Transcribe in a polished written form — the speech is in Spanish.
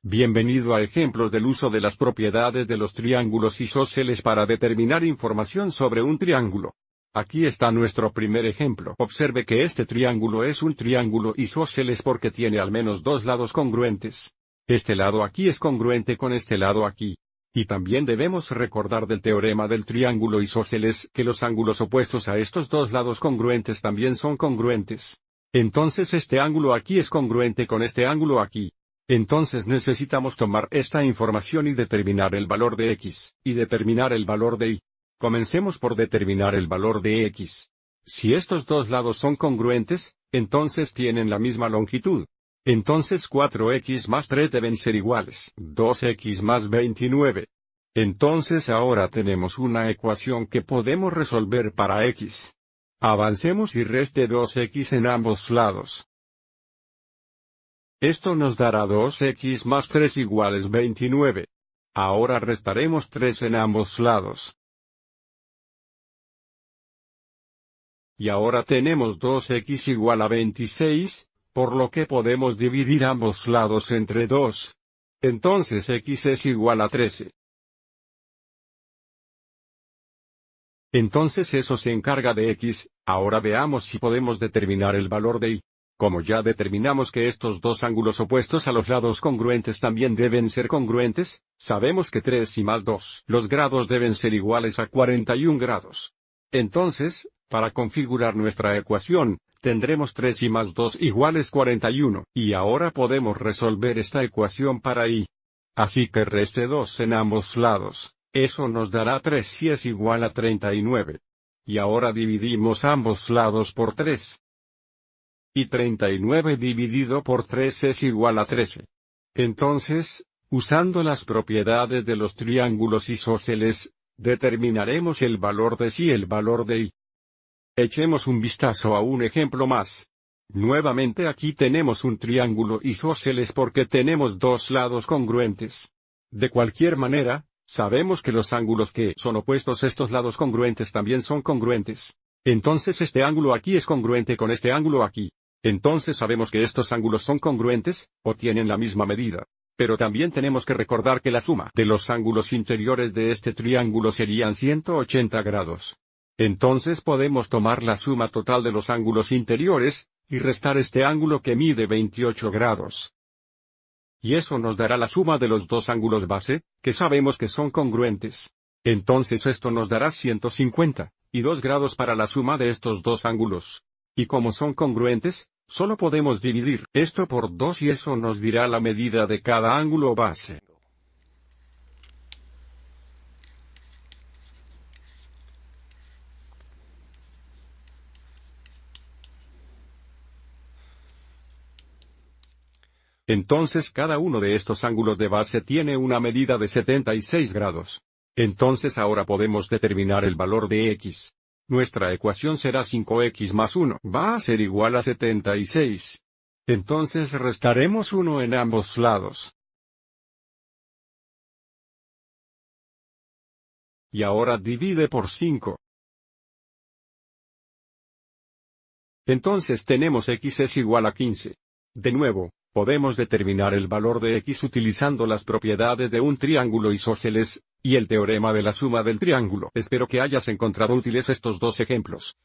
Bienvenido a ejemplos del uso de las propiedades de los triángulos isósceles para determinar información sobre un triángulo. Aquí está nuestro primer ejemplo. Observe que este triángulo es un triángulo isósceles porque tiene al menos dos lados congruentes. Este lado aquí es congruente con este lado aquí. Y también debemos recordar del teorema del triángulo isósceles que los ángulos opuestos a estos dos lados congruentes también son congruentes. Entonces este ángulo aquí es congruente con este ángulo aquí. Entonces necesitamos tomar esta información y determinar el valor de x, y determinar el valor de y. Comencemos por determinar el valor de x. Si estos dos lados son congruentes, entonces tienen la misma longitud. Entonces 4x más 3 deben ser iguales, 2x más 29. Entonces ahora tenemos una ecuación que podemos resolver para x. Avancemos y reste 2x en ambos lados. Esto nos dará 2x más 3 iguales 29. Ahora restaremos 3 en ambos lados. Y ahora tenemos 2x igual a 26, por lo que podemos dividir ambos lados entre 2. Entonces x es igual a 13. Entonces eso se encarga de x, ahora veamos si podemos determinar el valor de y. Como ya determinamos que estos dos ángulos opuestos a los lados congruentes también deben ser congruentes, sabemos que 3 y más 2, los grados deben ser iguales a 41 grados. Entonces, para configurar nuestra ecuación, tendremos 3 y más 2 iguales 41, y ahora podemos resolver esta ecuación para y. Así que reste 2 en ambos lados, eso nos dará 3 y es igual a 39. Y ahora dividimos ambos lados por 3. Y 39 dividido por 3 es igual a 13. Entonces, usando las propiedades de los triángulos isósceles, determinaremos el valor de y el valor de y. Echemos un vistazo a un ejemplo más. Nuevamente aquí tenemos un triángulo isósceles porque tenemos dos lados congruentes. De cualquier manera, sabemos que los ángulos que son opuestos a estos lados congruentes también son congruentes. Entonces este ángulo aquí es congruente con este ángulo aquí. Entonces sabemos que estos ángulos son congruentes, o tienen la misma medida. Pero también tenemos que recordar que la suma de los ángulos interiores de este triángulo serían 180 grados. Entonces podemos tomar la suma total de los ángulos interiores, y restar este ángulo que mide 28 grados. Y eso nos dará la suma de los dos ángulos base, que sabemos que son congruentes. Entonces esto nos dará 150, y 2 grados para la suma de estos dos ángulos. Y como son congruentes, solo podemos dividir esto por 2 y eso nos dirá la medida de cada ángulo base. Entonces cada uno de estos ángulos de base tiene una medida de 76 grados. Entonces ahora podemos determinar el valor de x. Nuestra ecuación será 5x más 1 va a ser igual a 76. Entonces restaremos 1 en ambos lados. Y ahora divide por 5. Entonces tenemos x es igual a 15. De nuevo, podemos determinar el valor de x utilizando las propiedades de un triángulo isósceles, y el teorema de la suma del triángulo. Espero que hayas encontrado útiles estos dos ejemplos.